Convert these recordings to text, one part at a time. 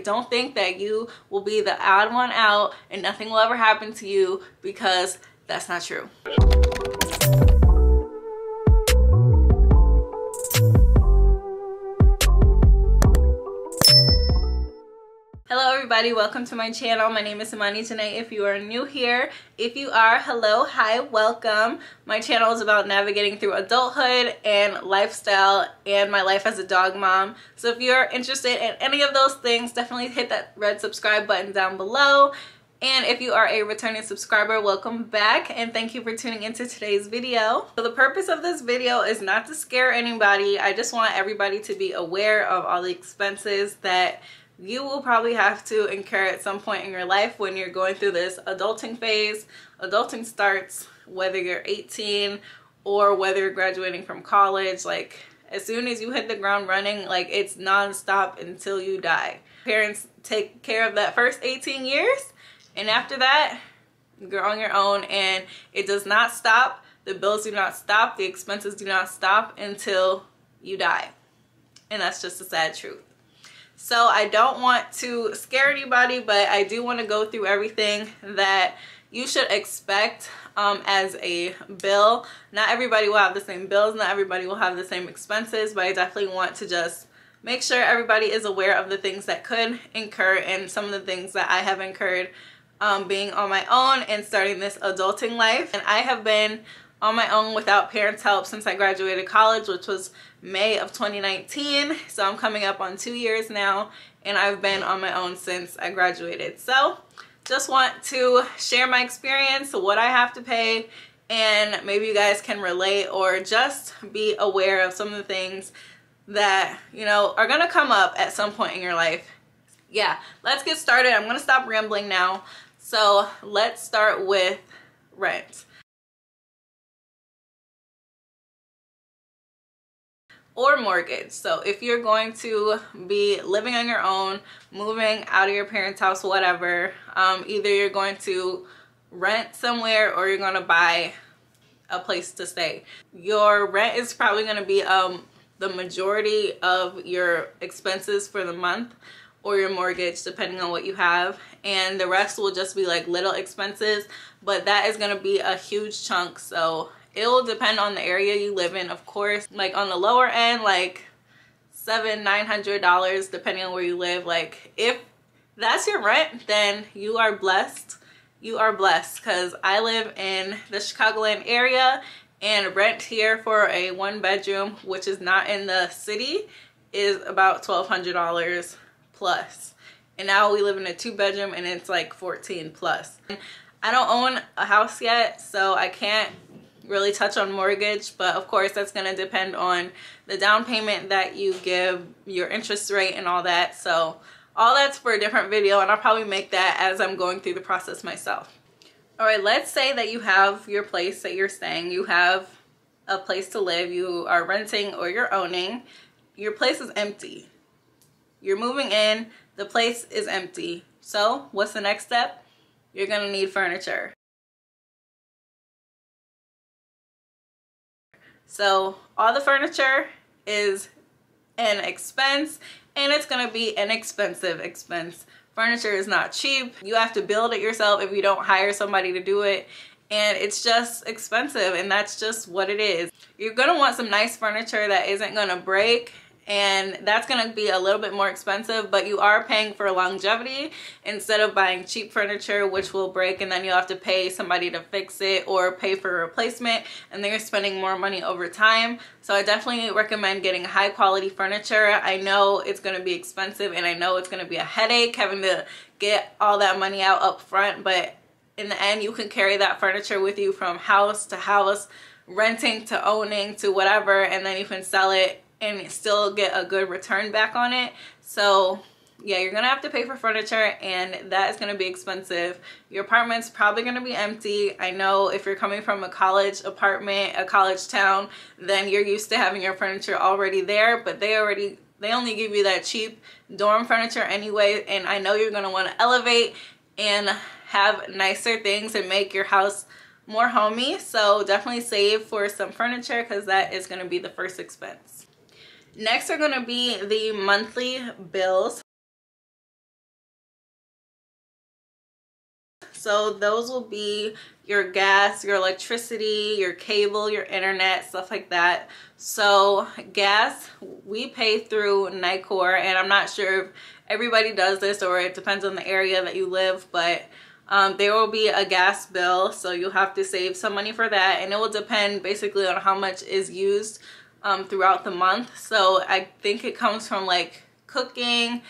Don't think that you will be the odd one out and nothing will ever happen to you, because that's not true. Hello everybody, welcome to my channel. My name is Imani Janae if you are new here. If you are, hello, hi, welcome. My channel is about navigating through adulthood and lifestyle and my life as a dog mom. So if you're interested in any of those things, definitely hit that red subscribe button down below. And if you are a returning subscriber, welcome back and thank you for tuning into today's video. So the purpose of this video is not to scare anybody. I just want everybody to be aware of all the expenses that you will probably have to incur at some point in your life when you're going through this adulting phase. Adulting starts whether you're 18 or whether you're graduating from college. Like, as soon as you hit the ground running, like, it's non-stop until you die. Parents take care of that first 18 years, and after that, you're on your own, and it does not stop. The bills do not stop. The expenses do not stop until you die. And that's just the sad truth. So I don't want to scare anybody, but I do want to go through everything that you should expect as a bill. Not everybody will have the same bills, not everybody will have the same expenses, but I definitely want to just make sure everybody is aware of the things that could incur and some of the things that I have incurred being on my own and starting this adulting life. And I have been on my own without parents' help since I graduated college, which was May of 2019. So I'm coming up on 2 years now, and I've been on my own since I graduated. So just want to share my experience, what I have to pay, and maybe you guys can relate or just be aware of some of the things that, you know, are gonna come up at some point in your life. Yeah, let's get started. I'm gonna stop rambling now. So let's start with rent. Or mortgage. So if you're going to be living on your own, moving out of your parents' house, whatever, either you're going to rent somewhere or you're going to buy a place to stay. Your rent is probably going to be the majority of your expenses for the month, or your mortgage, depending on what you have, and the rest will just be like little expenses, but that is going to be a huge chunk. So it will depend on the area you live in, of course. Like on the lower end, like $700–900 depending on where you live. Like if that's your rent, then you are blessed. You are blessed, because I live in the Chicagoland area, and rent here for a 1-bedroom, which is not in the city, is about $1,200 plus. And now we live in a 2-bedroom and it's like $14 plus. I don't own a house yet, so I can't really touch on mortgage, but of course that's going to depend on the down payment that you give, your interest rate, and all that. So all that's for a different video, and I'll probably make that as I'm going through the process myself. All right, let's say that you have your place that you're staying, you have a place to live, you are renting or you're owning. Your place is empty. You're moving in, the place is empty. So what's the next step? You're going to need furniture. So all the furniture is an expense, and it's going to be an expensive expense. Furniture is not cheap. You have to build it yourself if you don't hire somebody to do it, and it's just expensive, and that's just what it is. You're going to want some nice furniture that isn't going to break, and that's going to be a little bit more expensive, but you are paying for longevity instead of buying cheap furniture which will break and then you'll have to pay somebody to fix it or pay for a replacement, and then you're spending more money over time. So I definitely recommend getting high quality furniture. I know it's going to be expensive, and I know it's going to be a headache having to get all that money out up front, but in the end you can carry that furniture with you from house to house, renting to owning to whatever, and then you can sell it and still get a good return back on it. So yeah, you're gonna have to pay for furniture, and that is gonna be expensive. Your apartment's probably gonna be empty. I know if you're coming from a college apartment, a college town, then you're used to having your furniture already there, but they only give you that cheap dorm furniture anyway, and I know you're gonna wanna elevate and have nicer things and make your house more homey. So definitely save for some furniture, because that is gonna be the first expense. Next are going to be the monthly bills. So those will be your gas, your electricity, your cable, your internet, stuff like that. So gas, we pay through NICOR, and I'm not sure if everybody does this or it depends on the area that you live, but there will be a gas bill, so you'll have to save some money for that, and it will depend basically on how much is used throughout the month. So I think it comes from like cooking,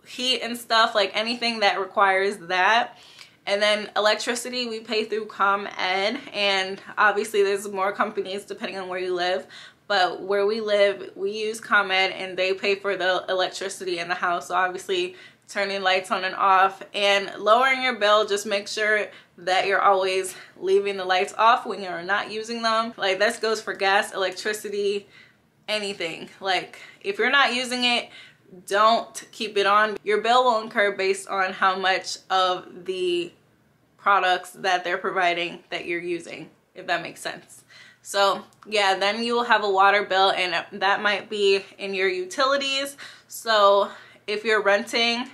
heat and stuff, like anything that requires that. And then electricity, we pay through ComEd, and obviously there's more companies depending on where you live, but where we live, we use ComEd and they pay for the electricity in the house. So obviously turning lights on and off and lowering your bill, just make sure that you're always leaving the lights off when you're not using them. Like this goes for gas, electricity, anything. Like if you're not using it, don't keep it on. Your bill will incur based on how much of the products that they're providing that you're using, if that makes sense. So yeah, then you will have a water bill, and that might be in your utilities. So if you're renting,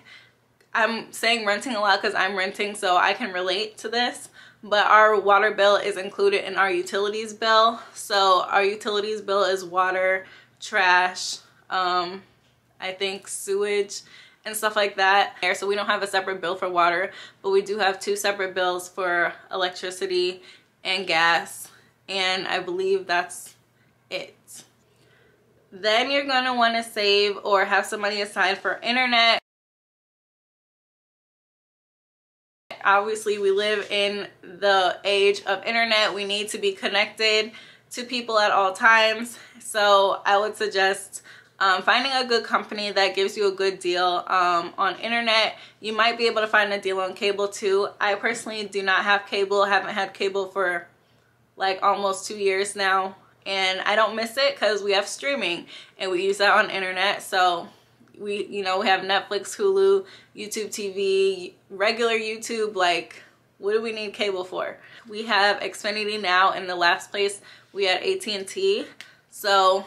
I'm saying renting a lot because I'm renting, so I can relate to this, but our water bill is included in our utilities bill. So our utilities bill is water, trash, I think sewage and stuff like that. So we don't have a separate bill for water, but we do have 2 separate bills for electricity and gas, and I believe that's it. Then you're going to want to save or have some money aside for internet. Obviously we live in the age of internet. We need to be connected to people at all times, so I would suggest finding a good company that gives you a good deal on internet. You might be able to find a deal on cable too. I personally do not have cable. I haven't had cable for like almost 2 years now, and I don't miss it because we have streaming and we use that on internet. So we, you know, we have Netflix, Hulu, YouTube TV, regular YouTube. Like, what do we need cable for? We have Xfinity now, and the last place we had AT&T. So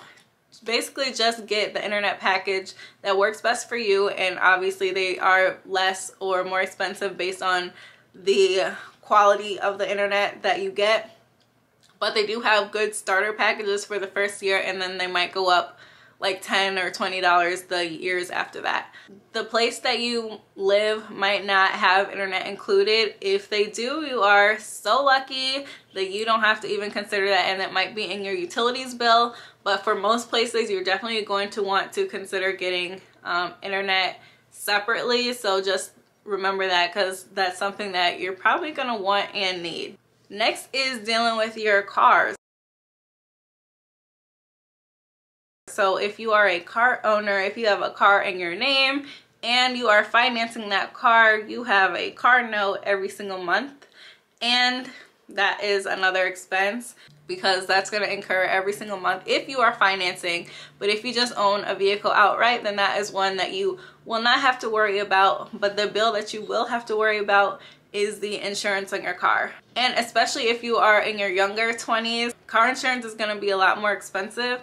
basically just get the internet package that works best for you, and obviously they are less or more expensive based on the quality of the internet that you get, but they do have good starter packages for the first year, and then they might go up like $10 or $20 the years after that. The place that you live might not have internet included. If they do, you are so lucky that you don't have to even consider that, and it might be in your utilities bill. But for most places, you're definitely going to want to consider getting internet separately. So just remember that, because that's something that you're probably going to want and need. Next is dealing with your cars. So if you are a car owner, if you have a car in your name and you are financing that car, you have a car note every single month, and that is another expense because that's going to incur every single month if you are financing. But if you just own a vehicle outright, then that is one that you will not have to worry about. But the bill that you will have to worry about is the insurance on your car. And especially if you are in your younger 20s, car insurance is going to be a lot more expensive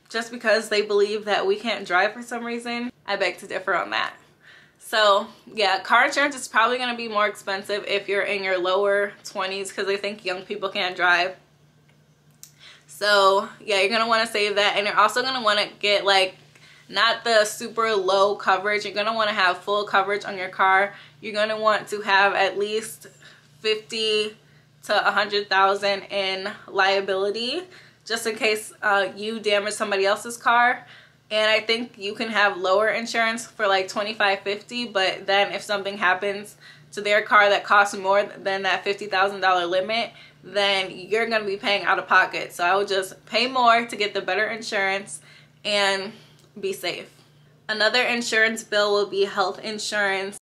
just because they believe that we can't drive for some reason. I beg to differ on that. So yeah, car insurance is probably going to be more expensive if you're in your lower 20s because they think young people can't drive. So yeah, you're going to want to save that, and you're also going to want to get like not the super low coverage. You're going to want to have full coverage on your car. You're going to want to have at least 50 to 100,000 in liability just in case you damage somebody else's car. And I think you can have lower insurance for like $25-50, but then if something happens to their car that costs more than that $50,000 limit, then you're going to be paying out of pocket. So I would just pay more to get the better insurance and be safe. Another insurance bill will be health insurance.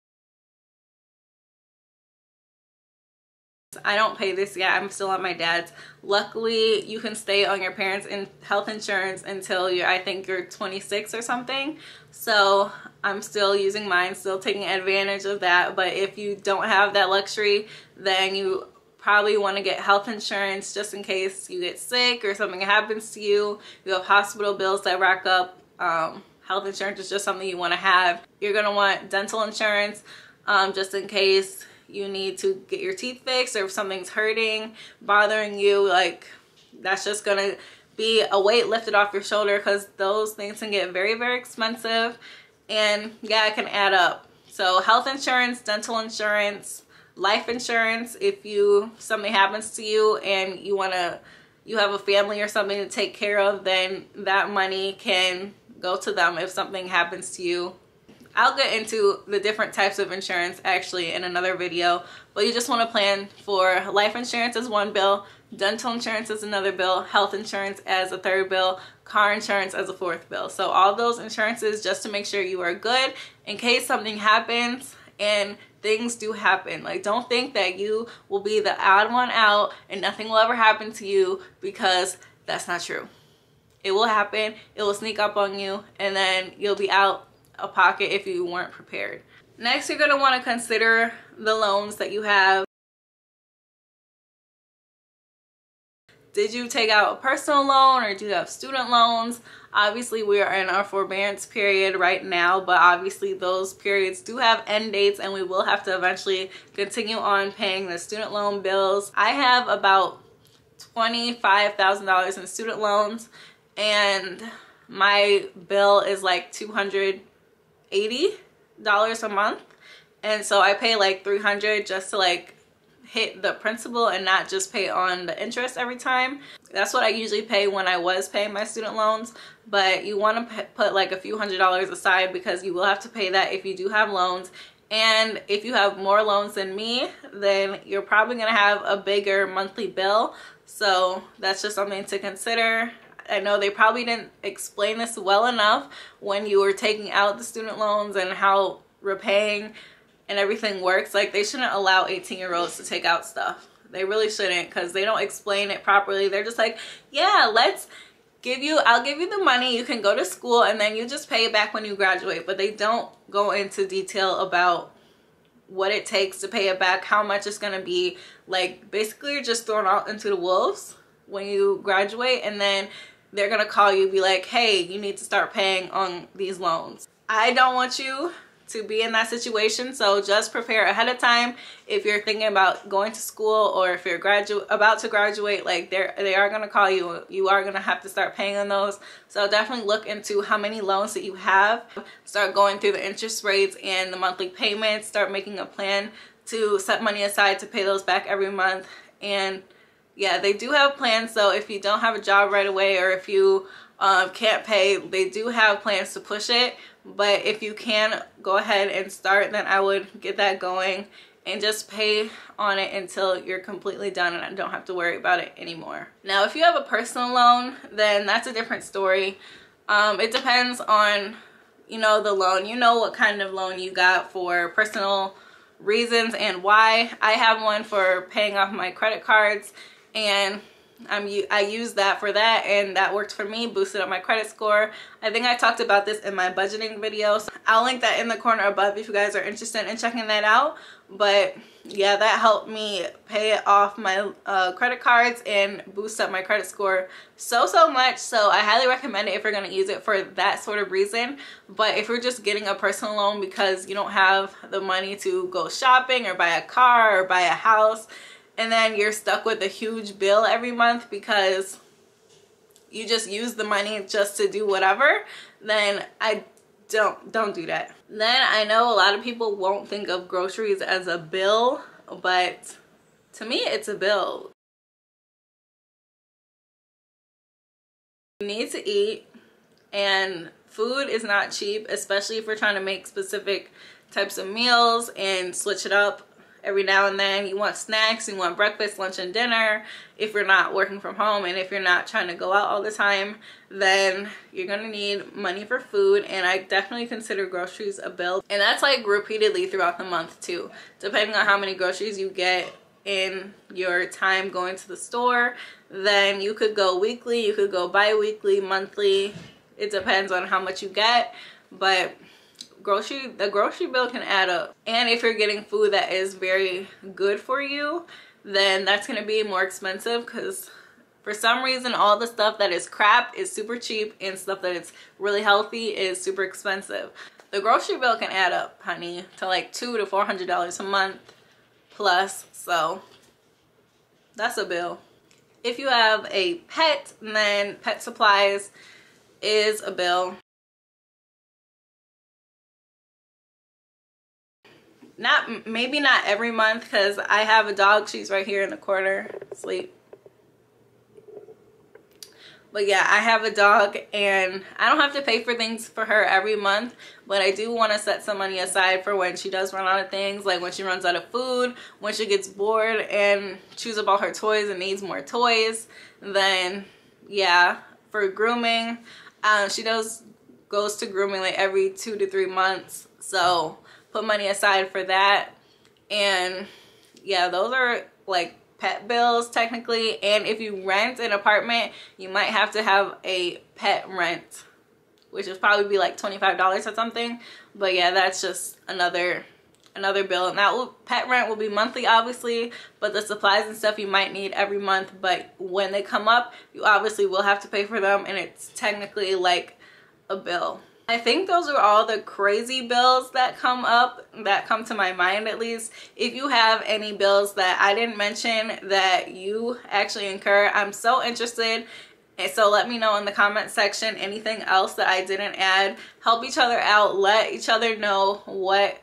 I don't pay this yet. I'm still on my dad's. Luckily, you can stay on your parents' health insurance until I think you're 26 or something. So I'm still using mine, still taking advantage of that. But if you don't have that luxury, then you probably want to get health insurance just in case you get sick or something happens to you. You have hospital bills that rack up. Health insurance is just something you want to have. You're going to want dental insurance just in case you need to get your teeth fixed, or if something's hurting, bothering you, like that's just gonna be a weight lifted off your shoulder, because those things can get very, very expensive, and yeah, it can add up. So health insurance, dental insurance, life insurance, if something happens to you and you have a family or something to take care of, then that money can go to them if something happens to you. I'll get into the different types of insurance actually in another video, but you just want to plan for life insurance as one bill, dental insurance as another bill, health insurance as a third bill, car insurance as a fourth bill. So all those insurances, just to make sure you are good in case something happens. And things do happen. Like, don't think that you will be the odd one out and nothing will ever happen to you, because that's not true. It will happen, it will sneak up on you, and then you'll be out of pocket if you weren't prepared. Next, you're going to want to consider the loans that you have. Did you take out a personal loan, or do you have student loans? Obviously, we are in our forbearance period right now, but obviously those periods do have end dates, and we will have to eventually continue on paying the student loan bills. I have about $25,000 in student loans, and my bill is like $280 a month, and so I pay like $300 just to like hit the principal and not just pay on the interest every time. That's what I usually pay when I was paying my student loans, but you want to put like a few $100s aside, because you will have to pay that if you do have loans. And if you have more loans than me, then you're probably going to have a bigger monthly bill. So that's just something to consider. I know they probably didn't explain this well enough when you were taking out the student loans and how repaying and everything works. Like, they shouldn't allow 18-year-olds to take out stuff. They really shouldn't, because they don't explain it properly. They're just like, yeah, I'll give you the money, you can go to school, and then you just pay it back when you graduate. But they don't go into detail about what it takes to pay it back, how much it's gonna be. Like, basically you're just thrown out into the wolves when you graduate, and then they're gonna call you, be like, hey, you need to start paying on these loans. I don't want you to be in that situation, so just prepare ahead of time. If you're thinking about going to school, or if you're about to graduate, like they are going to call you. You are going to have to start paying on those. So definitely look into how many loans that you have. Start going through the interest rates and the monthly payments. Start making a plan to set money aside to pay those back every month. And yeah, they do have plans. So if you don't have a job right away, or if you can't pay, they do have plans to push it. But if you can go ahead and start, then I would get that going and just pay on it until you're completely done and I don't have to worry about it anymore. Now, if you have a personal loan, then that's a different story. It depends on, the loan. You know what kind of loan you got for personal reasons and why. I have one for paying off my credit cards, and I used that for that, and that worked for me, boosted up my credit score. I think I talked about this in my budgeting video, so I'll link that in the corner above if you guys are interested in checking that out. But yeah, that helped me pay off my credit cards and boost up my credit score so much. So I highly recommend it if you're going to use it for that sort of reason. But if you're just getting a personal loan because you don't have the money to go shopping or buy a car or buy a house, and then you're stuck with a huge bill every month because you just use the money just to do whatever, then I don't do that. Then I know a lot of people won't think of groceries as a bill, but to me it's a bill. You need to eat, and food is not cheap, especially if we're trying to make specific types of meals and switch it up every now and then. You want snacks, you want breakfast, lunch, and dinner. If you're not working from home and if you're not trying to go out all the time, then you're gonna need money for food, and I definitely consider groceries a bill. And that's like repeatedly throughout the month too, depending on how many groceries you get in your time going to the store. Then you could go weekly, you could go bi-weekly, monthly. It depends on how much you get, but the grocery bill can add up. And if you're getting food that is very good for you, then that's going to be more expensive, because for some reason all the stuff that is crap is super cheap and stuff that is really healthy is super expensive. The grocery bill can add up, honey, to like $200 to $400 a month. plus, so that's a bill. If you have a pet, then pet supplies is a bill. Maybe not every month, because I have a dog. She's right here in the corner asleep. But yeah, I have a dog and I don't have to pay for things for her every month, but I do want to set some money aside for when she does run out of things, like when she runs out of food, when she gets bored and chews up all her toys and needs more toys. Then yeah, for grooming, she goes to grooming like every 2 to 3 months, so put money aside for that. And yeah, those are like pet bills technically. And if you rent an apartment, you might have to have a pet rent, which would probably be like $25 or something. But yeah, that's just another bill. And that pet rent will be monthly obviously, but the supplies and stuff you might need every month, but when they come up you obviously will have to pay for them, and it's technically like a bill. I think those are all the crazy bills that come up, that come to my mind at least. If you have any bills that I didn't mention that you actually incur, I'm so interested. And so let me know in the comment section anything else that I didn't add. Help each other out. Let each other know what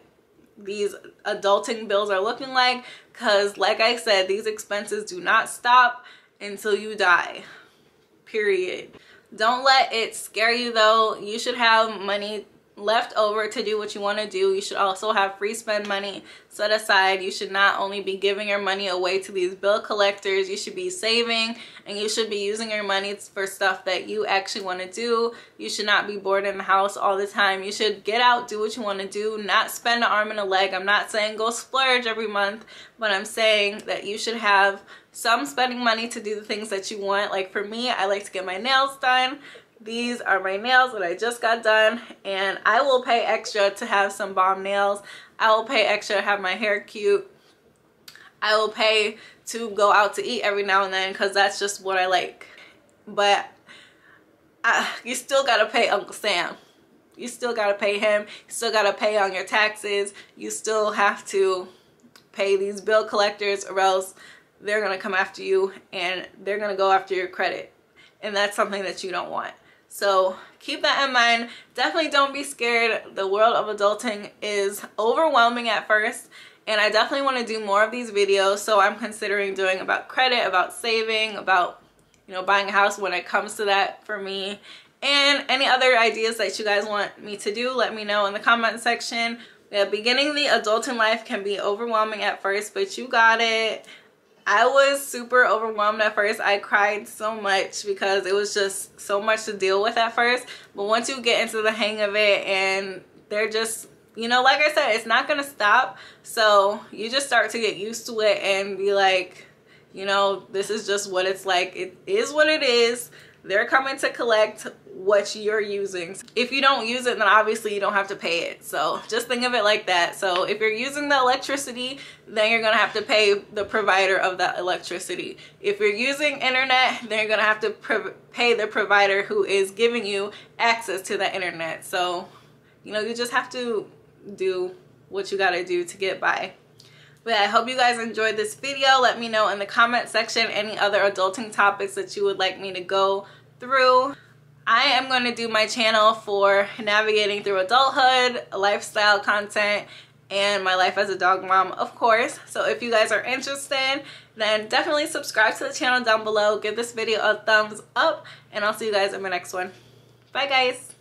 these adulting bills are looking like, because like I said, these expenses do not stop until you die, period. Don't let it scare you though. You should have money left over to do what you want to do. You should also have free spend money set aside. You should not only be giving your money away to these bill collectors. You should be saving, and you should be using your money for stuff that you actually want to do. You should not be bored in the house all the time. You should get out, do what you want to do, not spend an arm and a leg. I'm not saying go splurge every month, but I'm saying that you should have some spending money to do the things that you want. Like for me, I like to get my nails done. These are my nails that I just got done, and I will pay extra to have some bomb nails. I will pay extra to have my hair cute. I will pay to go out to eat every now and then, because that's just what I like. But you still gotta pay Uncle Sam. You still gotta pay him. You still gotta pay on your taxes. You still have to pay these bill collectors, or else they're gonna come after you and they're gonna go after your credit, and that's something that you don't want. So keep that in mind. Definitely don't be scared. The world of adulting is overwhelming at first, and I definitely want to do more of these videos. So I'm considering doing about credit, about saving, about, you know, buying a house when it comes to that for me, and any other ideas that you guys want me to do, let me know in the comment section. Yeah, beginning the adulting life can be overwhelming at first, but you got it. I was super overwhelmed at first. I cried so much because it was just so much to deal with at first. But once you get into the hang of it, and they're just, you know, like I said, it's not going to stop. So you just start to get used to it and be like, you know, this is just what it's like. It is what it is. They're coming to collect what you're using. If you don't use it, then obviously you don't have to pay it. So just think of it like that. So if you're using the electricity, then you're gonna have to pay the provider of that electricity. If you're using internet, then you're gonna have to pay the provider who is giving you access to the internet. So, you know, you just have to do what you gotta do to get by. But I hope you guys enjoyed this video. Let me know in the comment section any other adulting topics that you would like me to go through. I am going to do my channel for navigating through adulthood, lifestyle content, and my life as a dog mom, of course. So if you guys are interested, then definitely subscribe to the channel down below. Give this video a thumbs up, and I'll see you guys in my next one. Bye, guys.